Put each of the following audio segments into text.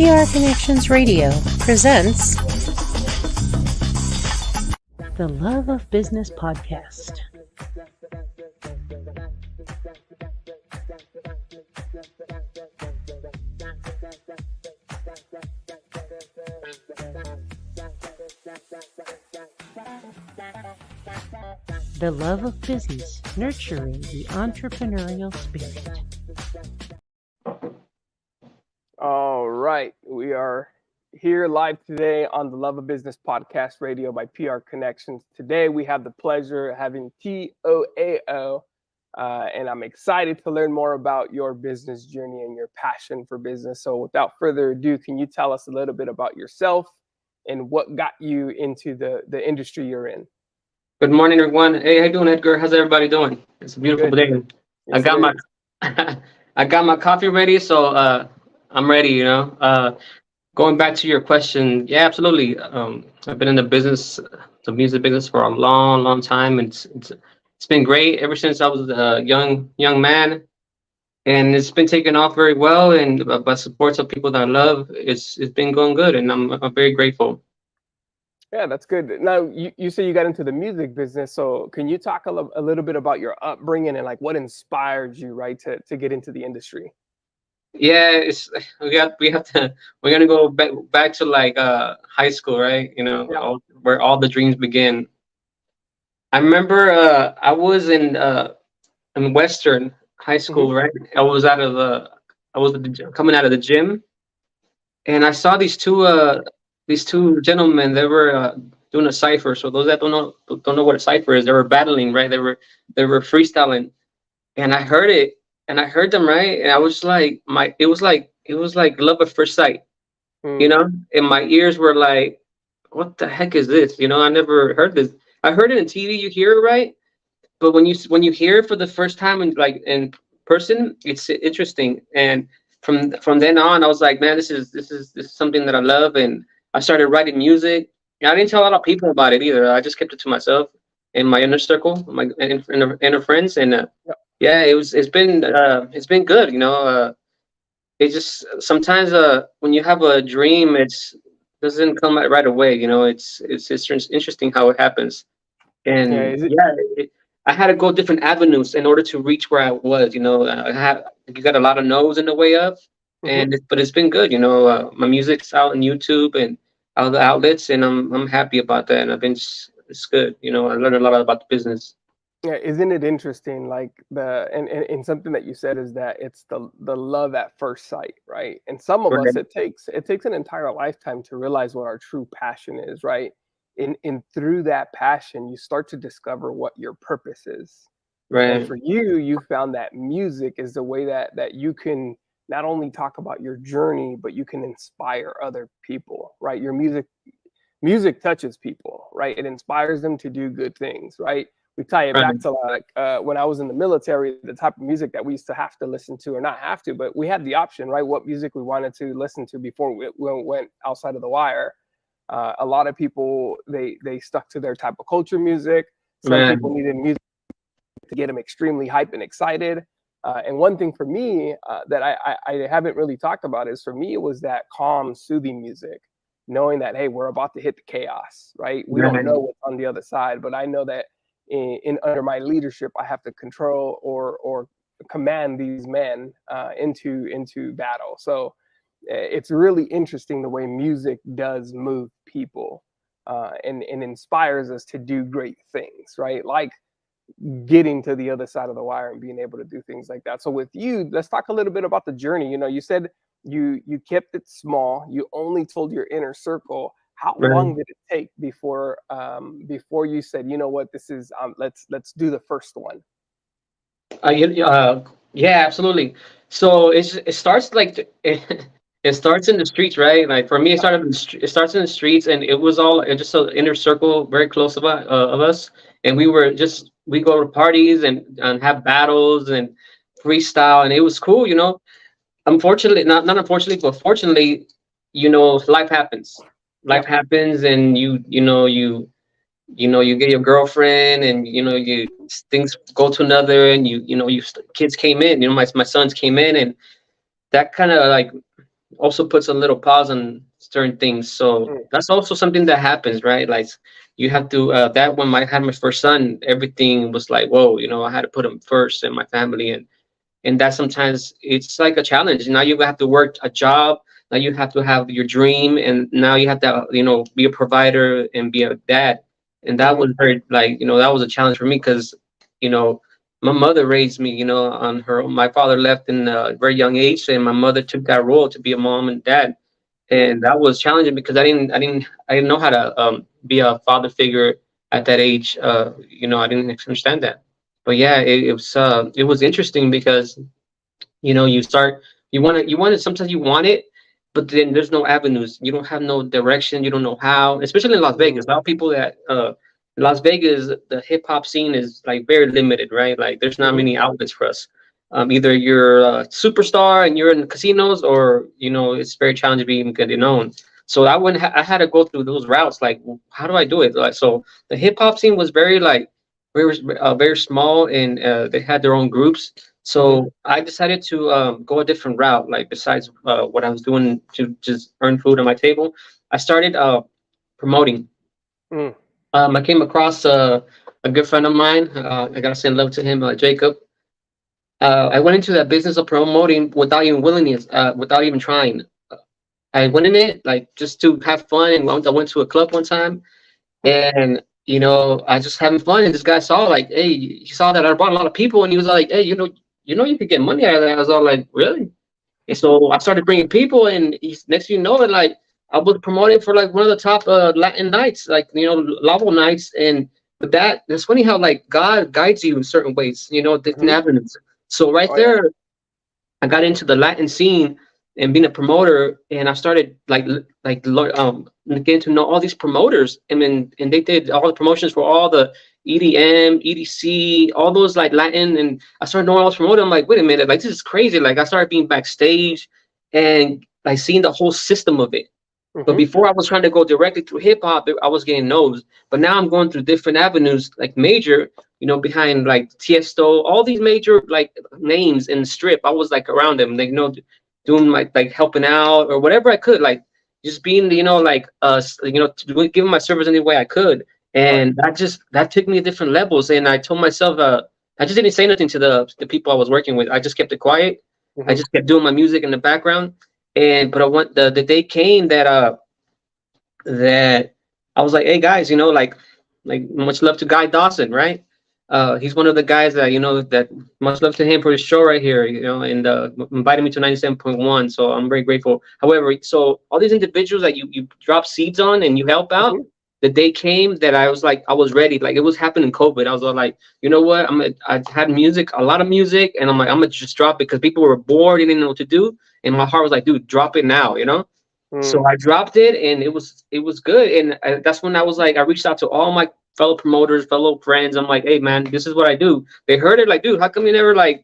PR Connections Radio presents the Love of Business podcast. The love of business, nurturing the entrepreneurial spirit. All right, we are here live today on the Love of Business podcast radio by PR Connections. Today we have the pleasure of having TOAO, and I'm excited to learn more about your business journey and your passion for business. So without further ado, can you tell us a little bit about yourself and what got you into the industry you're in? Good morning, everyone. Hey, how you doing, Edgar? How's everybody doing? It's a beautiful day. Yes, I got my I got my coffee ready, so I'm ready. Going back to your question, yeah, absolutely. I've been in the music business for a long time, and it's been great ever since I was a young man, and it's been taking off very well. And by support of people that I love, it's been going good, and I'm very grateful. Yeah, that's good. Now, you say you got into the music business, so can you talk a little bit about your upbringing and like what inspired you, right, to get into the industry? Yeah, we're gonna go back to like high school, right? Yeah. Where all the dreams begin. I remember I was in Western high school, right? I was coming out of the gym, and I saw these two gentlemen. They were doing a cipher. So those that don't know what a cipher is, they were battling, right? They were freestyling, and I heard it, and I heard them, right? And I was like, it was like love at first sight, And my ears were like, what the heck is this? I never heard this. I heard it in TV, you hear it, right? But when you hear it for the first time in person, it's interesting. And from then on, I was like, man, this is something that I love, and I started writing music. And I didn't tell a lot of people about it either. I just kept it to myself in my inner circle, my inner friends, and yeah, it's been good. It just sometimes when you have a dream, it doesn't come out right away. It's interesting how it happens. And I had to go different avenues in order to reach where I was. You got a lot of no's in the way of, but it's been good. My music's out on YouTube and other outlets, and I'm happy about that. And it's good. I learned a lot about the business. Yeah, isn't it interesting? Like and something that you said is that it's the love at first sight, right? And some of us, it takes an entire lifetime to realize what our true passion is, right? And through that passion, you start to discover what your purpose is. Right. And for you found that music is the way that you can not only talk about your journey, but you can inspire other people, right? Your music touches people, right? It inspires them to do good things, right? We tie it back to like when I was in the military, the type of music that we used to have to listen to, or not have to, but we had the option, right? What music we wanted to listen to before we went outside of the wire. A lot of people, they stuck to their type of culture music. Some people needed music to get them extremely hyped and excited. And one thing for me that I haven't really talked about is, for me, it was that calm, soothing music, knowing that, hey, we're about to hit the chaos, right? We don't know what's on the other side, but I know that in under my leadership, I have to control or command these men into battle. So it's really interesting the way music does move people and inspires us to do great things, right? Like getting to the other side of the wire and being able to do things like that. So with you, let's talk a little bit about the journey. You said you kept it small. You only told your inner circle. How long did it take before you said, you know what, this is let's do the first one? Yeah, absolutely. So it starts like it starts in the streets, right? Like for me, it starts in the streets, and it was all just an inner circle, very close of us, and we go to parties and have battles and freestyle, and it was cool, Unfortunately, not unfortunately, but fortunately, life happens. Life happens, and you get your girlfriend, and things go to another, and kids came in. My sons came in, and that kind of like also puts a little pause on certain things. So Mm. that's also something that happens, right? Like you have to that when I had my first son, everything was like, whoa, I had to put him first and my family, and that sometimes it's like a challenge. Now you have to work a job. Now you have to have your dream, and now you have to be a provider and be a dad. And that Hmm. was very like that was a challenge for me because you know my mother raised me on her own. My father left in a very young age, and my mother took that role to be a mom and dad, Mm. and that was challenging because I didn't know how to be a father figure at that age. I didn't understand that. But yeah, it was interesting because you want it, sometimes you want it, but then there's no avenues, you don't have no direction, you don't know how, especially in Las Vegas. A Mm. lot of people that Las Vegas, the hip-hop scene is like very limited, right? Like there's not Hmm. many outlets for us. Either you're a superstar and you're in the casinos, or it's very challenging to be even getting known. So I had to go through those routes, like how do I do it? Like, so the hip-hop scene was very like very small, and they had their own groups. Hmm. So I decided to go a different route. Like besides what I was doing to just earn food on my table, I started promoting. Mm. I came across a good friend of mine. I gotta send love to him, Jacob. I went into that business of promoting without even willingness, without even trying. I went in it like just to have fun, and I went to a club one time, and I just having fun, and this guy saw like, hey, he saw that I brought a lot of people, and he was like, hey, you could get money out of that. I was all like, really? And so I started bringing people, and he's next thing you know it, like I was promoting for like one of the top Latin nights, like Lavo nights, and but that's funny how like God guides you in certain ways, different Hmm. avenues. So right Oh yeah. there, I got into the Latin scene and being a promoter, and I started getting to know all these promoters, and they did all the promotions for all the EDM, EDC, all those like Latin, and I started knowing all those promoters. I'm like, wait a minute, like this is crazy. Like I started being backstage and like seeing the whole system of it. But Hmm. before I was trying to go directly through hip hop, I was getting no's. But now I'm going through different avenues, like major, behind like Tiesto, all these major like names in the strip. I was like around them, like doing like helping out or whatever I could, like just being like giving my service any way I could. Right. And that took me to different levels. And I told myself, I just didn't say nothing to the people I was working with. I just kept it quiet. I Hmm. just kept doing my music in the background. But I want the day came that I was like, hey guys, like much love to Guy Dawson, right? He's one of the guys that that much love to him for his show right here, and invited me to 97.1. So I'm very grateful. However, so all these individuals that you drop seeds on and you help out, Hmm. the day came that I was like, I was ready. Like it was happening COVID. I was all like, you know what? I had music, a lot of music, and I'm like, I'm gonna just drop it because people were bored, they didn't know what to do, and my heart was like, dude, drop it now. So Mm. I dropped it, and it was good, and that's when I was like, I reached out to all my fellow promoters, fellow friends. I'm like, hey man, this is what I do. They heard it, like, dude, how come you never like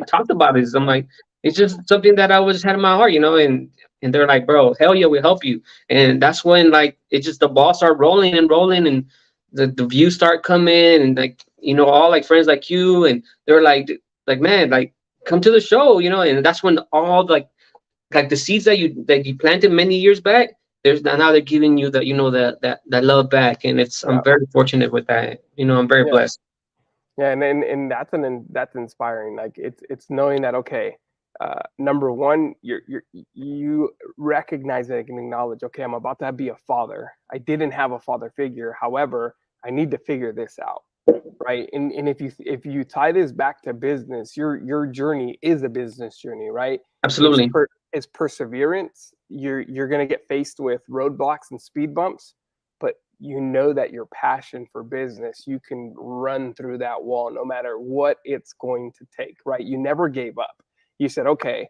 talked about this? I'm like, it's just something that I was had in my heart, and they're like, bro, hell yeah, we help you. And that's when like it just the ball start rolling and rolling, and the views start coming, and like all like friends like you, and they're like man, like come to the show, and that's when all like the seeds that you planted many years back, there's now they're giving you that love back, and I'm Yeah. very fortunate with that. I'm very Yeah. blessed. Yeah. And that's inspiring. Like it's knowing that, okay, number one, you recognize it and acknowledge, okay, I'm about to be a father. I didn't have a father figure. However, I need to figure this out. Right. And if you tie this back to business, your journey is a business journey, right? It's Absolutely. it's perseverance. You're gonna get faced with roadblocks and speed bumps, but you know that your passion for business, you can run through that wall no matter what it's going to take, right? You never gave up. You said, okay,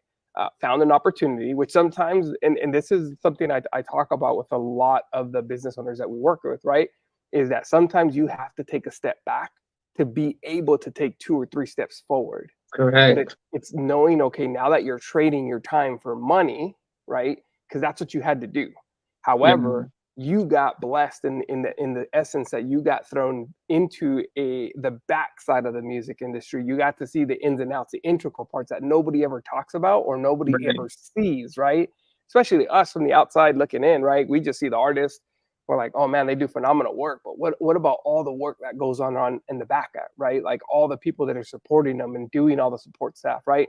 found an opportunity, which sometimes, and this is something I talk about with a lot of the business owners that we work with, right? Is that sometimes you have to take a step back to be able to take 2 or 3 steps forward. But Correct. it's knowing, okay, now that you're trading your time for money, right? Because that's what you had to do. Yeah. However, you got blessed in the essence that you got thrown into the backside of the music industry. You got to see the ins and outs, the integral parts that nobody ever talks about or nobody Right. ever sees, right? Especially us from the outside looking in, right? We just see the artist. We're like, oh man, they do phenomenal work. But what about all the work that goes on in the back end, right? Like all the people that are supporting them and doing all the support staff, right?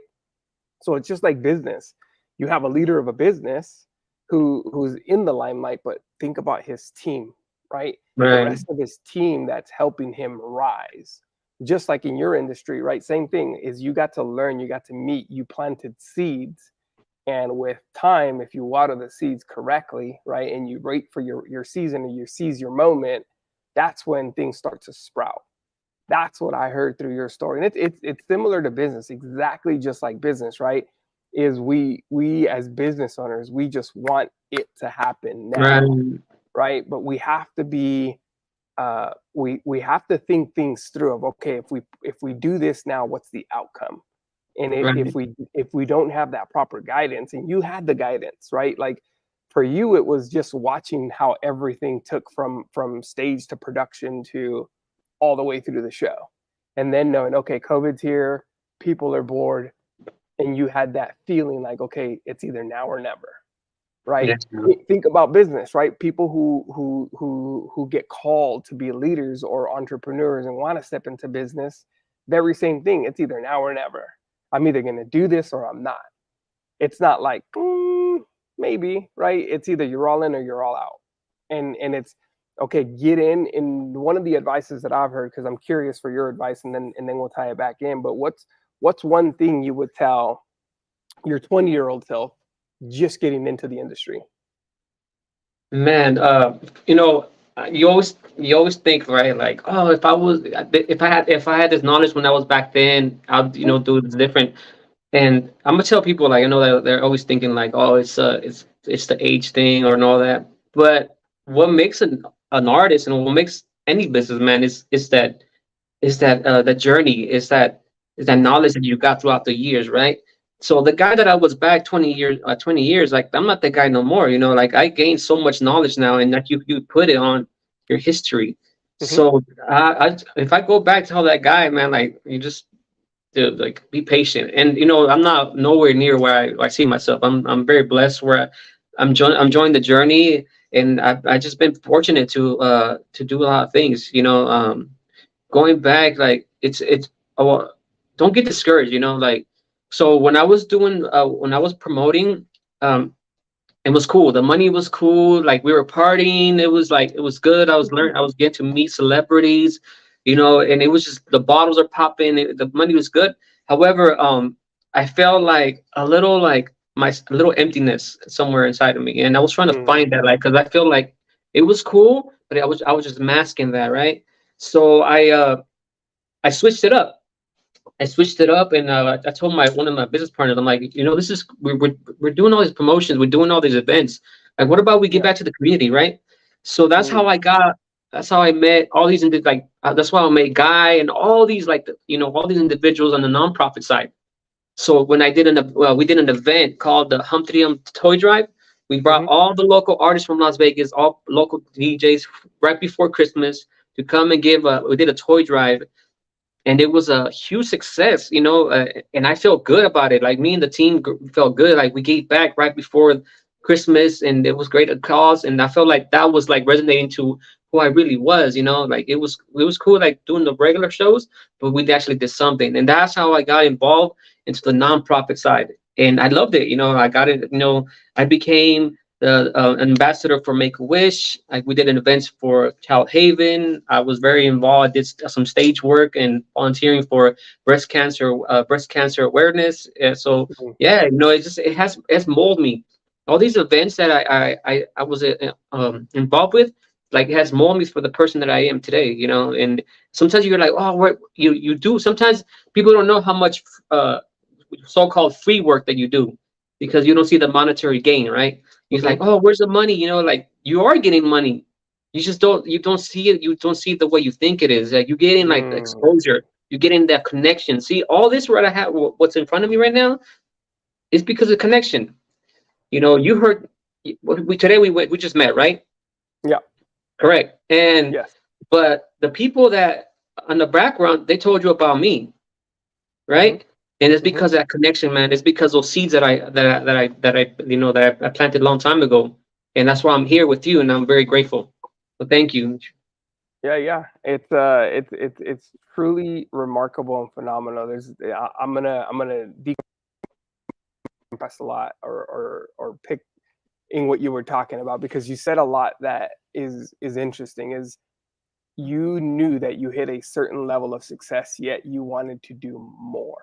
So it's just like business. You have a leader of a business who's in the limelight, but think about his team, right? The Right. rest of his team that's helping him rise. Just like in your industry, right? Same thing is you got to learn, you got to meet, you planted seeds. And with time, if you water the seeds correctly, right, and you wait for your season or you seize your moment, that's when things start to sprout. That's what I heard through your story. And it's similar to business, exactly just like business, right? Is we as business owners, we just want it to happen now, Right. right? But we have to be we have to think things through of okay, if we do this now, what's the outcome? And Right. if we don't have that proper guidance, and you had the guidance, right? Like for you, it was just watching how everything took from stage to production to all the way through the show. And then knowing, okay, COVID's here, people are bored, and you had that feeling like, okay, it's either now or never, right? Yeah. Think about business, right? People who get called to be leaders or entrepreneurs and want to step into business, very same thing. It's either now or never. I'm either going to do this or I'm not. It's not like maybe, right? It's either you're all in or you're all out. And it's okay, get in. And one of the advices that I've heard, because I'm curious for your advice, and then we'll tie it back in. But what's one thing you would tell your 20-year-old self just getting into the industry? Man, you know, you always think, right? Like, oh, if I had this knowledge when I was back then, I'd do this different. And I'm gonna tell people, like, I know that they're always thinking like, oh, it's the age thing or and all that. But what makes an artist and what makes any businessman is that journey, is that knowledge that you got throughout the years, right? So the guy that I was back 20 years, like I'm not the guy no more, like I gained so much knowledge now, and that you put it on your history. Mm-hmm. So if I go back to how that guy, man, like you just like be patient, and I'm not nowhere near where I see myself. I'm very blessed where I'm enjoying the journey, and I just been fortunate to do a lot of things, going back, like it's oh, don't get discouraged, like. So when I was promoting, it was cool, the money was cool, like we were partying, it was good. I was getting to meet celebrities, and it was just the bottles are popping, the money was good. However, I felt like a little emptiness somewhere inside of me, and I was trying to find that, like, because I feel like it was cool, but I was just masking that, right? So I switched it up. And I told one of my business partners, I'm like, this is we're doing all these promotions, we're doing all these events. Like, what about we get Yeah. back to the community, right? So that's how I met all these that's why I met Guy and all these, like, all these individuals on the nonprofit side. So when we did an event called the Humpty Hump Toy Drive. We brought Mm-hmm. all the local artists from Las Vegas, all local DJs, right before Christmas, to come and we did a toy drive, and it was a huge success, and I felt good about it. Like, me and the team felt good. Like, we gave back right before Christmas, and it was great cause, and I felt like that was like resonating to who I really was. Like, it was cool, like doing the regular shows, but we actually did something, and that's how I got involved into the nonprofit side, and I loved it. I got it. I became the ambassador for Make a Wish. Like, we did an event for Child Haven. I was very involved. I did some stage work and volunteering for breast cancer awareness. So Mm-hmm. yeah, it's molded me. All these events that I was involved with, like, it has molded me for the person that I am today. And sometimes you're like, oh, what you do. Sometimes people don't know how much so-called free work that you do, because you don't see the monetary gain, right? He's like, oh, where's the money? Like, you are getting money. You don't see it. You don't see it the way you think it is. Like, you're getting, like, exposure. You're getting that connection. See, all this right I have, what's in front of me right now, is because of connection. You heard, we just met, right? Yeah. Correct. And Yes. but the people that on the background, they told you about me, Hmm. right? And it's Hmm. because of that connection, man. It's because those seeds that I that I planted a long time ago, and that's why I'm here with you, and I'm very grateful. So thank you. Yeah, yeah. It's truly remarkable and phenomenal. I'm gonna decompress a lot or pick in what you were talking about, because you said a lot that is interesting. Is you knew that you hit a certain level of success, yet you wanted to do more.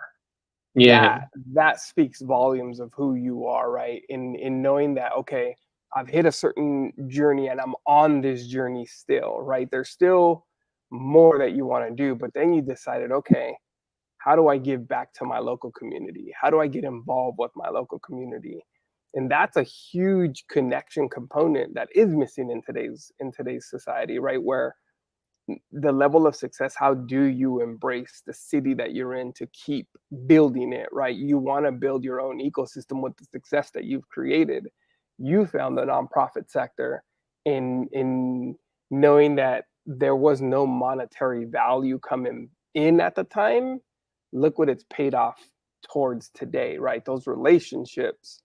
Yeah, That speaks volumes of who you are, right? In knowing that, okay, I've hit a certain journey and I'm on this journey still, right? There's still more that you want to do, but then you decided, okay, how do I give back to my local community? How do I get involved with my local community? And that's a huge connection component that is missing in today's society, right? Where the level of success, how do you embrace the city that you're in to keep building it, right? You want to build your own ecosystem with the success that you've created. You found the nonprofit sector in knowing that there was no monetary value coming in at the time. Look what it's paid off towards today, right? Those relationships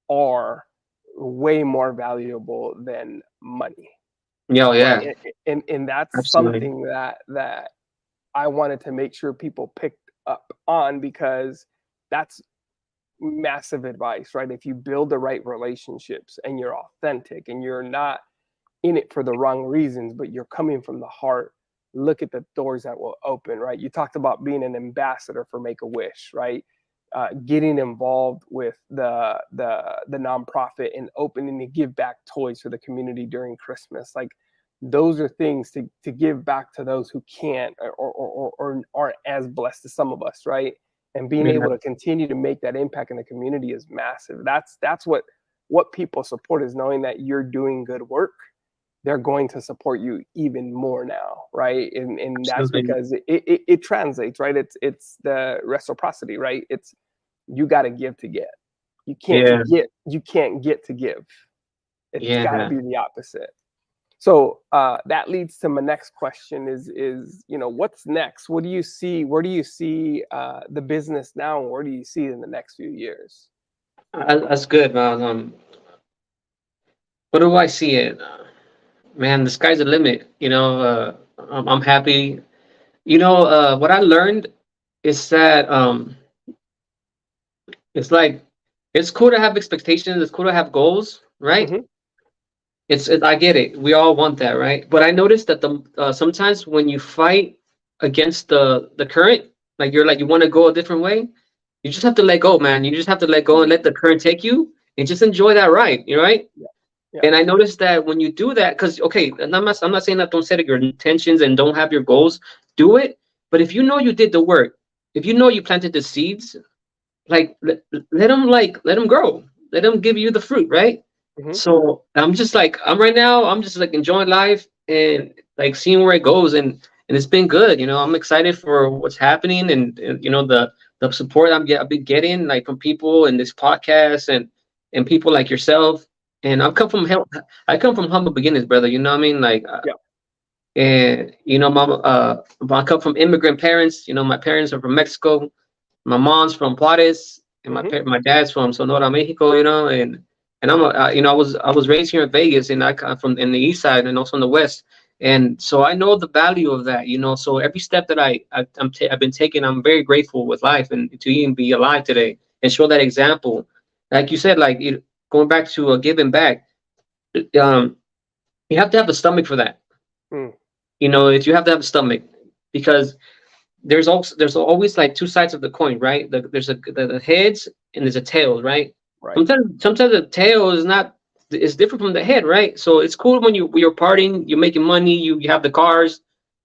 are way more valuable than money, yeah, right? yeah, And that's absolutely. something that I wanted to make sure people picked up on, because that's massive advice, right? If you build the right relationships and you're authentic and you're not in it for the wrong reasons, but you're coming from the heart, look at the doors that will open, right? You talked about being an ambassador for Make a Wish, right? Getting involved with the nonprofit and opening to give back toys for the community during Christmas. Like, those are things to give back to those who can't or aren't as blessed as some of us, right? And being Yeah, able to continue to make that impact in the community is massive. That's what people support, is knowing that you're doing good work. They're going to support you even more now, right? And that's absolutely. because it translates, right? It's the reciprocity, right? It's, you got to give to get. Yeah, You can't get to give. It's got to yeah. be the opposite. So that leads to my next question: is what's next? What do you see? Where do you see the business now, and where do you see it in the next few years? That's good, man. What do I see it? Man, the sky's the limit. I'm happy. What I learned is that it's like it's cool to have expectations. It's cool to have goals, right? Hmm. I get it. We all want that, right? But I noticed that the sometimes when you fight against the current, like you want to go a different way, you just have to let go, man. You just have to let go and let the current take you, and just enjoy that ride. You right? Yeah, yeah. And I noticed that when you do that, because okay, and I'm not saying that don't set your intentions and don't have your goals, do it. But if you know you did the work, if you know you planted the seeds, like let them grow, let them give you the fruit, right? Hmm. So I'm right now, I'm just like enjoying life and like seeing where it goes, and it's been good. I'm excited for what's happening, and the support I've been getting like from people in this podcast and people like yourself. And I come from humble beginnings, brother. You know what I mean? Like, Yeah. and mama, I come from immigrant parents. My parents are from Mexico. My mom's from Juarez, and Hmm. my dad's from Sonora, Mexico. And I was raised here in Vegas, and I come from in the east side and also in the west, and so I know the value of that. So every step that I've been taking, I'm very grateful with life and to even be alive today and show that example. Like you said, like going back to giving back, um, you have to have a stomach for that. Mm. If you have to have a stomach, because there's always like two sides of the coin, right? There's the heads and there's a tail, right? Right. Sometimes the tail is different from the head, right? So it's cool when you're partying, you're making money, you have the cars,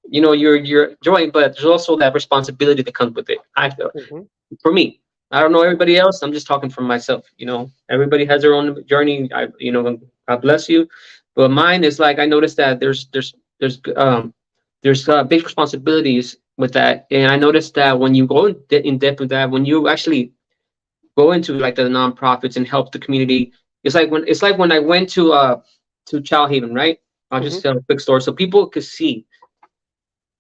you're enjoying, but there's also that responsibility that comes with it. I feel Hmm. for me, I don't know everybody else. I'm just talking for myself. Everybody has their own journey. God bless you, but mine is like I noticed that there's big responsibilities with that, and I noticed that when you go in depth with that, when you actually go into like the nonprofits and help the community, it's like when I went to Child Haven, right? I'll Hmm. just tell a quick story so people could see.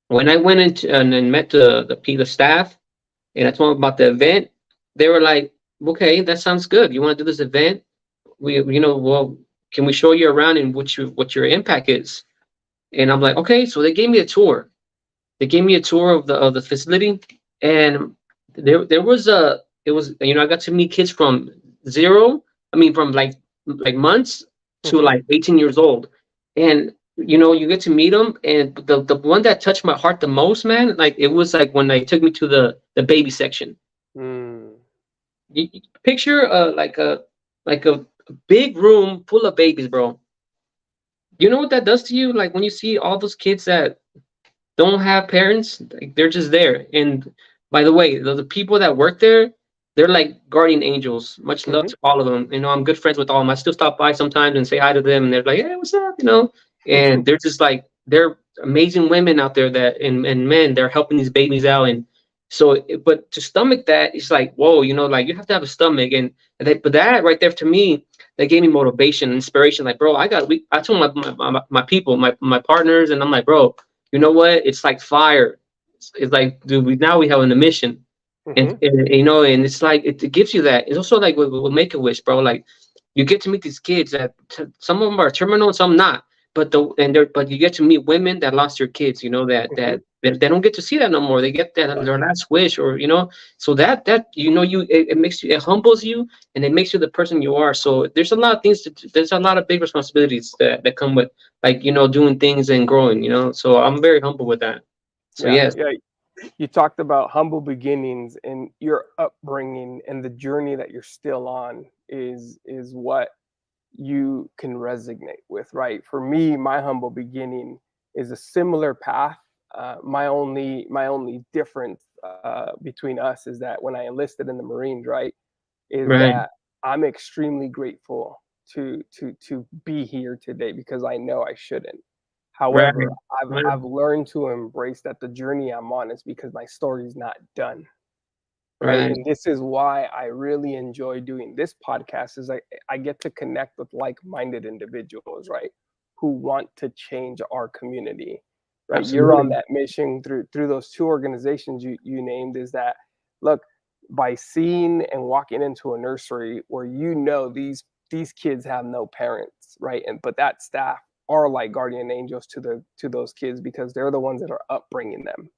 When I went into and then met the staff, and I told them about the event, they were like, "Okay, that sounds good. You want to do this event? Well, can we show you around and what your impact is?" And I'm like, "Okay." So they gave me a tour. They gave me a tour of the facility, and there was a it was I got to meet kids from zero. I mean, from like months to Hmm. like 18 years old, and you get to meet them. And the one that touched my heart the most, man, like it was like when they took me to the baby section. Mm. You picture like a big room full of babies, bro. You know what that does to you? Like when you see all those kids that don't have parents, like they're just there. And by the way, the people that work there, they're like guardian angels. Much love Hmm. to all of them. I'm good friends with all of them. I still stop by sometimes and say hi to them, and they're like, "Hey, what's up?" And they're just like they're amazing women out there that and men. They're helping these babies out, and so. But to stomach that, it's like whoa, like you have to have a stomach, but that right there to me, that gave me motivation, inspiration. Like, bro, I told my people, my partners, and I'm like, bro, you know what? It's like fire. It's like, dude, now we have an mission, and, Hmm. and and it's like it gives you that. It's also like with Make a Wish, bro. Like you get to meet these kids that some of them are terminal, and some not. But you get to meet women that lost their kids. Hmm. They don't get to see that no more. They get that their last wish, or so that it makes you, it humbles you, and it makes you the person you are. So there's a lot of things there's a lot of big responsibilities that come with like doing things and growing. So I'm very humble with that. So Yeah, yes, yeah. You talked about humble beginnings, and your upbringing and the journey that you're still on is what you can resonate with, right? For me, my humble beginning is a similar path. My only difference between us is that when I enlisted in the Marines, right, is right, that I'm extremely grateful to be here today because I know I shouldn't. right, However, I've right, I've learned to embrace that the journey I'm on is because my story is not done, right? right. And this is why I really enjoy doing this podcast is I get to connect with like-minded individuals, right? Who want to change our community, right? You're on Absolutely. that mission through those two organizations you named is that look, by seeing and walking into a nursery where these kids have no parents, right? And but that staff are like guardian angels to those kids because they're the ones that are upbringing them,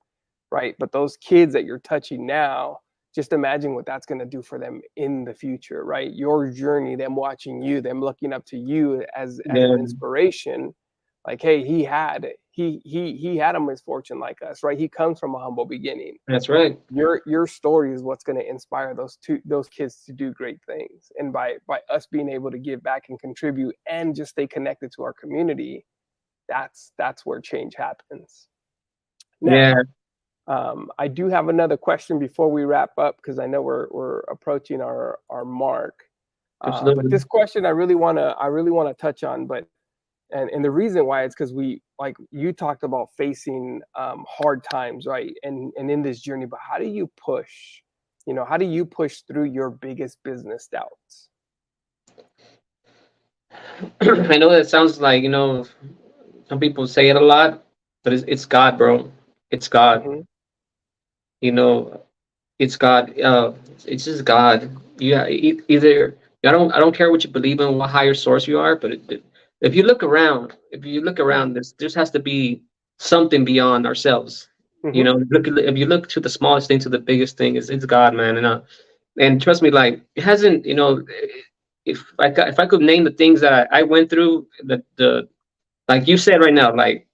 right? But those kids that you're touching now, just imagine what that's going to do for them in the future, right? Your journey, them watching you, them looking up to you as Yeah, an inspiration. Like, hey, he had a misfortune like us, right? He comes from a humble beginning. that's right. Your story is what's going to inspire those kids to do great things. And by us being able to give back and contribute and just stay connected to our community, that's where change happens. Yeah, Now, I do have another question before we wrap up because I know we're approaching our mark. But absolutely. this question I really wanna touch on, but and the reason why it's because we like you talked about facing hard times, right? And in this journey, but how do you push? How do you push through your biggest business doubts? I know that sounds like some people say it a lot, but it's God, bro. It's God. Hmm. You know, it's God. It's just God. Yeah, either I don't care what you believe in, what higher source you are, but if you look around, there has to be something beyond ourselves. Hmm. If you look to the smallest thing to the biggest thing, it's God, man. And trust me, like it hasn't. If I could name the things that I went through, the like you said right now, like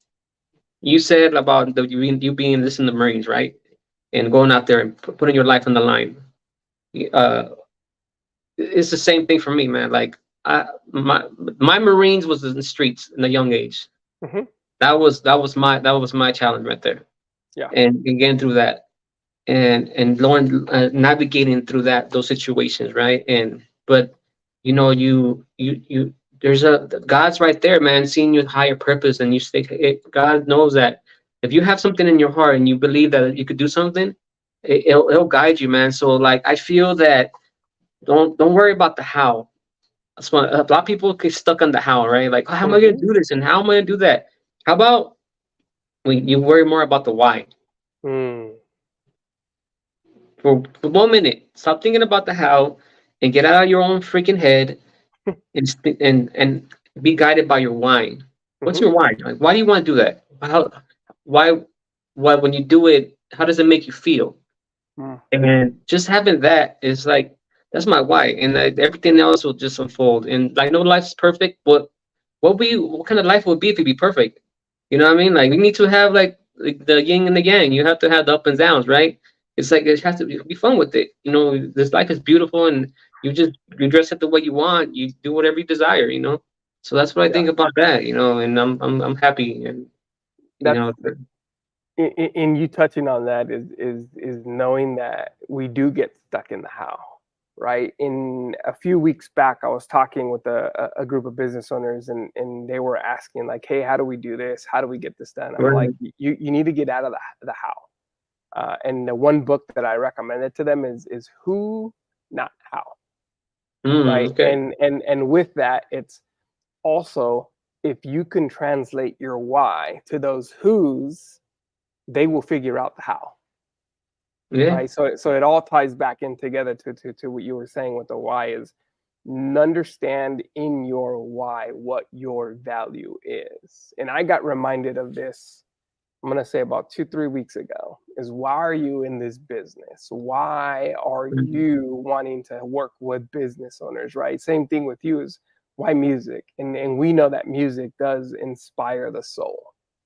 you said about you being this in the Marines, right? And going out there and putting your life on the line. Uh, it's the same thing for me, man. Like my Marines was in the streets in a young age. Hmm. That was my challenge right there, Yeah. and getting through that, and learn navigating through those situations, right? And but you there's a God's right there, man, seeing you higher purpose, and you stay. God knows that if you have something in your heart and you believe that you could do something, it'll guide you, man. So like I feel that don't worry about the how. So a lot of people get stuck on the how, right? Like, how am I going to Mm-hmm. do this, and how am I going to do that? How about when you worry more about the why? Mm. For 1 minute, stop thinking about the how, and get out of your own freaking head, and be guided by your why. What's Mm-hmm. your why? Like, why do you want to do that? Why why when you do it, how does it make you feel? Mm. And just having that is like, that's my why, and everything else will just unfold. And like, no life's perfect, but what kind of life would be if it'd be perfect? You know what I mean? Like, we need to have like the yin and the yang. You have to have the up and downs, right? It's like it has to be fun with it. You know, this life is beautiful, and you dress it the way you want. You do whatever you desire. You know, so that's what I Yeah, think about that. You know, and I'm happy, and you that's know, in you touching on that is knowing that we do get stuck in the how, right? In a few weeks back, I was talking with a group of business owners, and they were asking like, "Hey, how do we do this? How do we get this done?" I'm like, right. "You need to get out of the how." And the one book that I recommended to them is Who, Not How, right? Okay. And with that, it's also, if you can translate your why to those who's, they will figure out the how, Yeah. right? So it all ties back in together to what you were saying with the why is understand in your why what your value is. And I got reminded of this, I'm going to say about 2-3 weeks ago, is why are you in this business? Why are Mhm. you wanting to work with business owners, right? Same thing with you is why music? And we know that music does inspire the soul,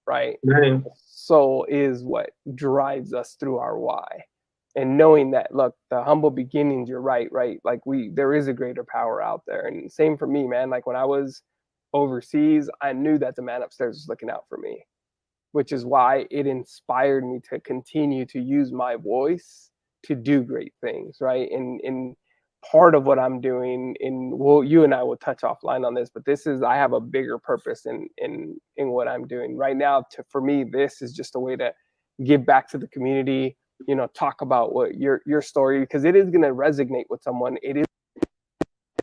right? Right. Soul is what drives us through our why. And knowing that, look, the humble beginnings, you're right, right? Like there is a greater power out there. And same for me, man. Like when I was overseas, I knew that the man upstairs was looking out for me, which is why it inspired me to continue to use my voice to do great things, right? And part of what I'm doing, in well, you and I will touch offline on this, but this is, I have a bigger purpose in what I'm doing right now. For me, this is just a way to give back to the community. You know, talk about what your story, because it is going to resonate with someone. It is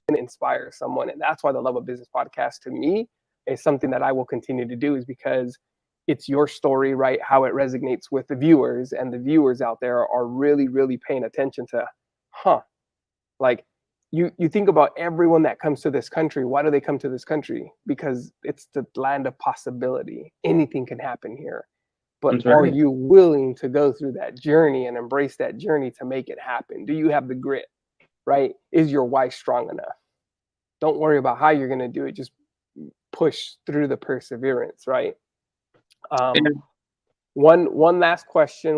going to inspire someone, and that's why the Love of Business podcast to me is something that I will continue to do, is because it's your story, right? How it resonates with the viewers, and the viewers out there are really, really paying attention to, huh? Like you think about everyone that comes to this country. Why do they come to this country? Because it's the land of possibility. Anything can happen here. But That's are right. you willing to go through that journey and embrace that journey to make it happen? Do you have the grit, right? Is your why strong enough? Don't worry about how you're going to do it. Just push through the perseverance, right? Um, And one last question,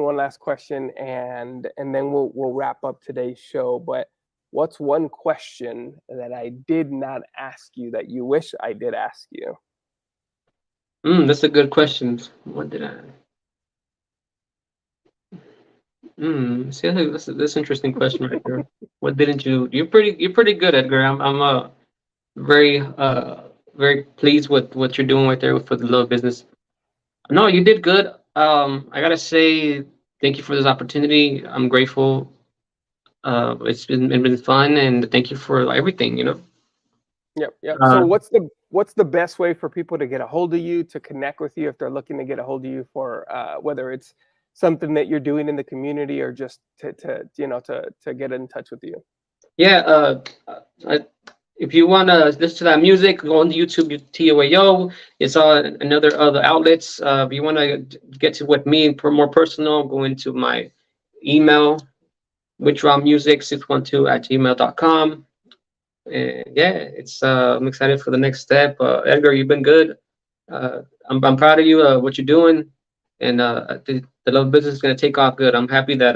and then we'll wrap up today's show. But what's one question that I did not ask you that you wish I did ask you? that's a good question. What did I? See, I think that's an interesting question right there. What didn't you? You're pretty good, Edgar. I'm very very pleased with what you're doing right there for the little business. No, you did good. I gotta say thank you for this opportunity. I'm grateful. It's been fun, and thank you for everything. Yep, yep. So Uh, what's the best way for people to get a hold of you, to connect with you, if they're looking to get a hold of you for whether it's something that you're doing in the community, or just to get in touch with you? yeah. I, if you wanna listen to that music, go on YouTube, TOAO. It's on another other outlets. If you wanna get to with me for more personal, go into my email, withdrawmusic612 @gmail.com. And yeah, I'm excited for the next step. Edgar, you've been good. I'm proud of you. What you're doing, and the love business is gonna take off good. I'm happy that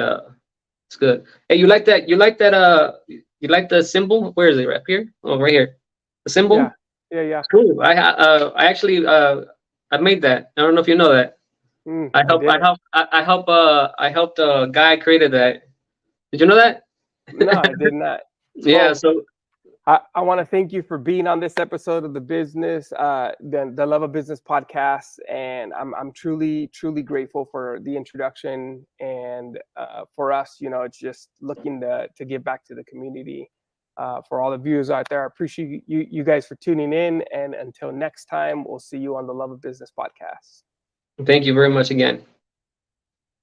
it's good. Hey, you like that? You like that? You like the symbol? Where is it? Right here? Oh, right here. The Yeah, symbol. yeah, yeah. Cool. I actually I made that. I don't know if you know that. I I help. I didn't. help. I helped a guy created that. Did you know that? No, I did not. Yeah. Well, So I want to thank you for being on this episode of the Love of Business podcast, and I'm truly truly grateful for the introduction, and for us, it's just looking to give back to the community. For all the viewers out there, I appreciate you guys for tuning in. And until next time, we'll see you on the Love of Business podcast. Thank you very much again.